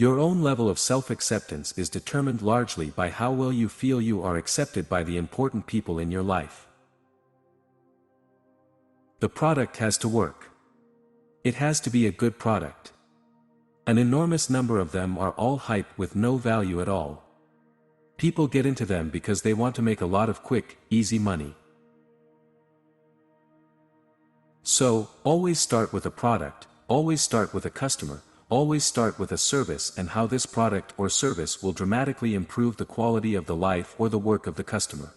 Your own level of self-acceptance is determined largely by how well you feel you are accepted by the important people in your life. The product has to work. It has to be a good product. An enormous number of them are all hype with no value at all. People get into them because they want to make a lot of quick, easy money. So, always start with a product, always start with a customer, always start with a service and how this product or service will dramatically improve the quality of the life or the work of the customer.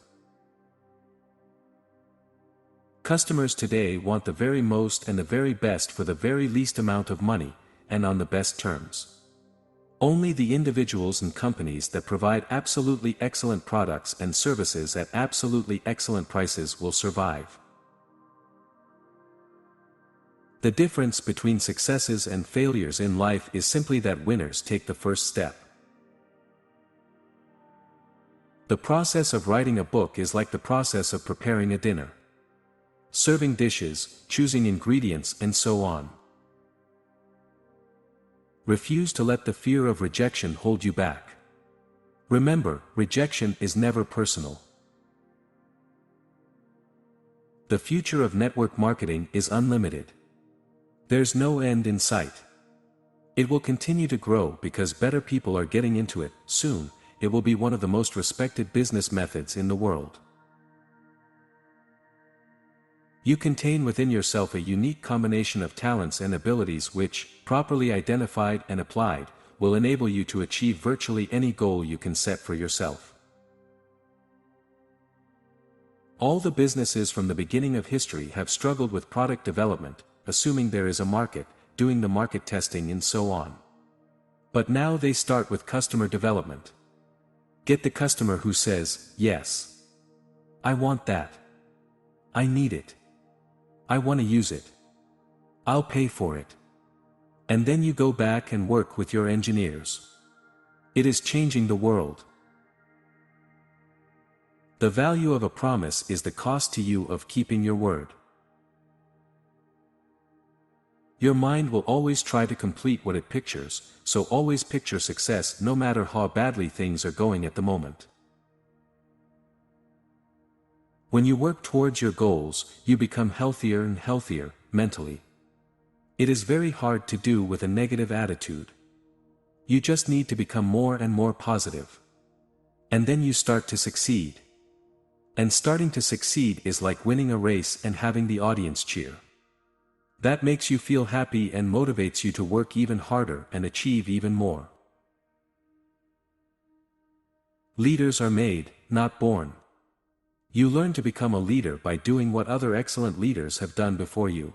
Customers today want the very most and the very best for the very least amount of money, and on the best terms. Only the individuals and companies that provide absolutely excellent products and services at absolutely excellent prices will survive. The difference between successes and failures in life is simply that winners take the first step. The process of writing a book is like the process of preparing a dinner. Serving dishes, choosing ingredients, and so on. Refuse to let the fear of rejection hold you back. Remember, rejection is never personal. The future of network marketing is unlimited. There's no end in sight. It will continue to grow because better people are getting into it. Soon, it will be one of the most respected business methods in the world. You contain within yourself a unique combination of talents and abilities which, properly identified and applied, will enable you to achieve virtually any goal you can set for yourself. All the businesses from the beginning of history have struggled with product development, assuming there is a market, doing the market testing and so on. But now they start with customer development. Get the customer who says, yes, I want that. I need it. I want to use it. I'll pay for it. And then you go back and work with your engineers. It is changing the world. The value of a promise is the cost to you of keeping your word. Your mind will always try to complete what it pictures, so always picture success no matter how badly things are going at the moment. When you work towards your goals, you become healthier and healthier, mentally. It is very hard to do with a negative attitude. You just need to become more and more positive. And then you start to succeed. And starting to succeed is like winning a race and having the audience cheer. That makes you feel happy and motivates you to work even harder and achieve even more. Leaders are made, not born. You learn to become a leader by doing what other excellent leaders have done before you.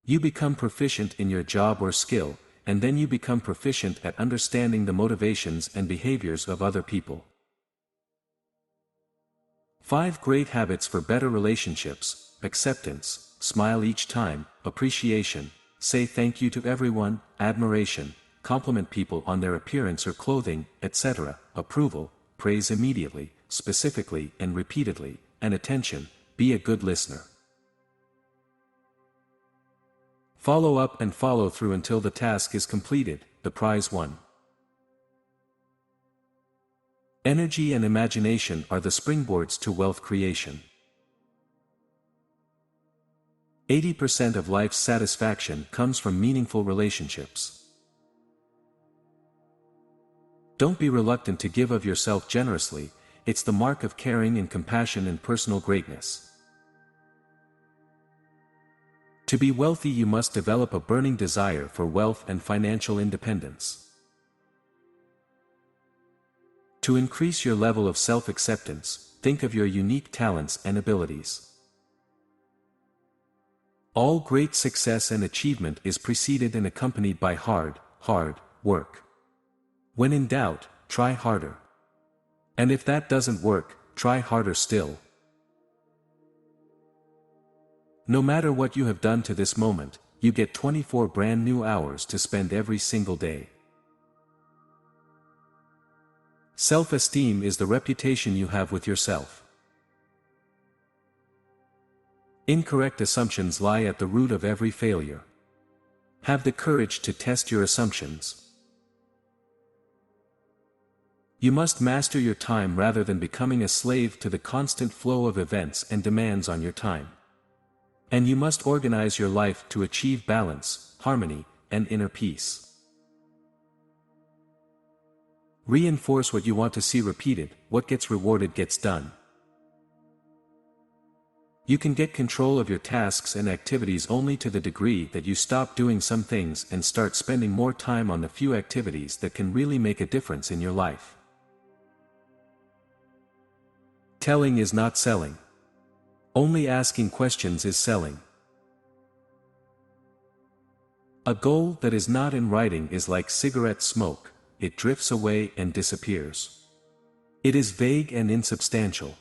You become proficient in your job or skill, and then you become proficient at understanding the motivations and behaviors of other people. 5 great habits for better relationships: acceptance, smile each time, appreciation, say thank you to everyone, admiration, compliment people on their appearance or clothing, etc., approval, praise immediately, specifically and repeatedly, and attention, be a good listener. Follow up and follow through until the task is completed, the prize won. Energy and imagination are the springboards to wealth creation. 80% of life's satisfaction comes from meaningful relationships. Don't be reluctant to give of yourself generously, it's the mark of caring and compassion and personal greatness. To be wealthy, you must develop a burning desire for wealth and financial independence. To increase your level of self-acceptance, think of your unique talents and abilities. All great success and achievement is preceded and accompanied by hard work. When in doubt, try harder. And if that doesn't work, try harder still. No matter what you have done to this moment, you get 24 brand new hours to spend every single day. Self-esteem is the reputation you have with yourself. Incorrect assumptions lie at the root of every failure. Have the courage to test your assumptions. You must master your time rather than becoming a slave to the constant flow of events and demands on your time. And you must organize your life to achieve balance, harmony, and inner peace. Reinforce what you want to see repeated. What gets rewarded gets done. You can get control of your tasks and activities only to the degree that you stop doing some things and start spending more time on the few activities that can really make a difference in your life. Telling is not selling. Only asking questions is selling. A goal that is not in writing is like cigarette smoke. It drifts away and disappears. It is vague and insubstantial.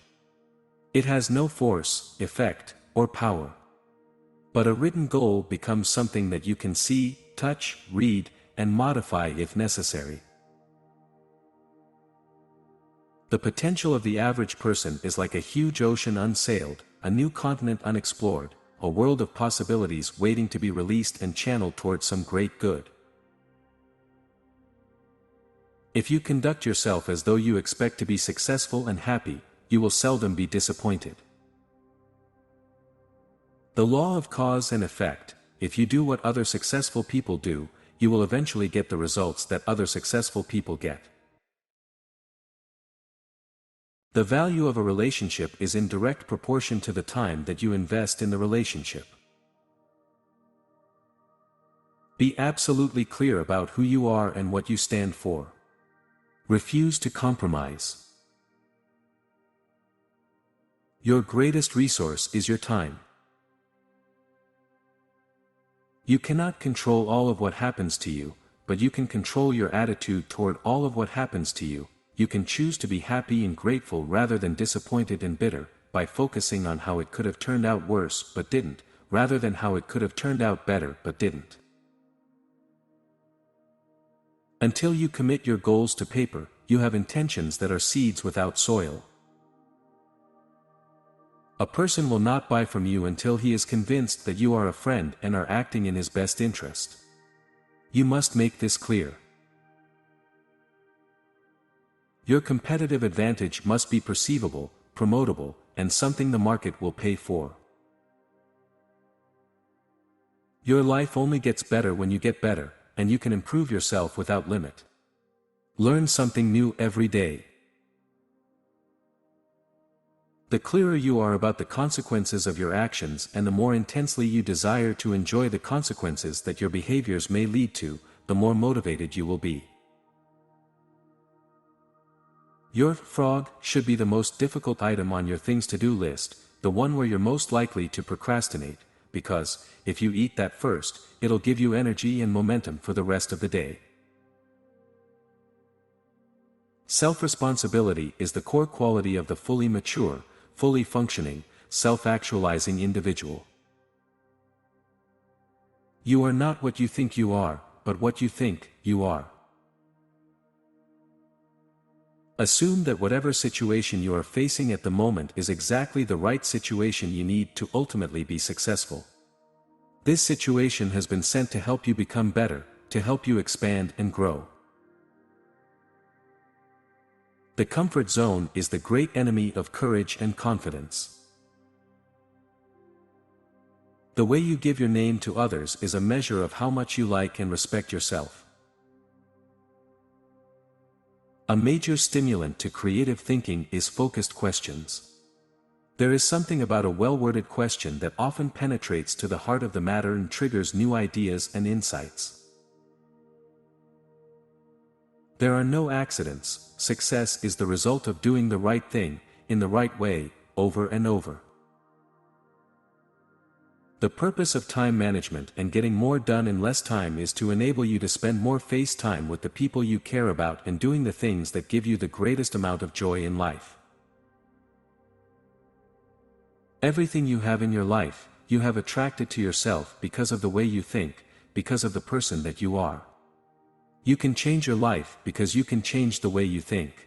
It has no force, effect, or power. But a written goal becomes something that you can see, touch, read, and modify if necessary. The potential of the average person is like a huge ocean unsailed, a new continent unexplored, a world of possibilities waiting to be released and channeled towards some great good. If you conduct yourself as though you expect to be successful and happy, you will seldom be disappointed. The law of cause and effect: if you do what other successful people do, you will eventually get the results that other successful people get. The value of a relationship is in direct proportion to the time that you invest in the relationship. Be absolutely clear about who you are and what you stand for. Refuse to compromise. Your greatest resource is your time. You cannot control all of what happens to you, but you can control your attitude toward all of what happens to you. You can choose to be happy and grateful rather than disappointed and bitter, by focusing on how it could have turned out worse but didn't, rather than how it could have turned out better but didn't. Until you commit your goals to paper, you have intentions that are seeds without soil. A person will not buy from you until he is convinced that you are a friend and are acting in his best interest. You must make this clear. Your competitive advantage must be perceivable, promotable, and something the market will pay for. Your life only gets better when you get better, and you can improve yourself without limit. Learn something new every day. The clearer you are about the consequences of your actions and the more intensely you desire to enjoy the consequences that your behaviors may lead to, the more motivated you will be. Your frog should be the most difficult item on your things to do list, the one where you're most likely to procrastinate, because, if you eat that first, it'll give you energy and momentum for the rest of the day. Self-responsibility is the core quality of the fully mature, fully functioning, self-actualizing individual. You are not what you think you are, but what you think you are. Assume that whatever situation you are facing at the moment is exactly the right situation you need to ultimately be successful. This situation has been sent to help you become better, to help you expand and grow. The comfort zone is the great enemy of courage and confidence. The way you give your name to others is a measure of how much you like and respect yourself. A major stimulant to creative thinking is focused questions. There is something about a well-worded question that often penetrates to the heart of the matter and triggers new ideas and insights. There are no accidents. Success is the result of doing the right thing, in the right way, over and over. The purpose of time management and getting more done in less time is to enable you to spend more face time with the people you care about and doing the things that give you the greatest amount of joy in life. Everything you have in your life, you have attracted to yourself because of the way you think, because of the person that you are. You can change your life because you can change the way you think.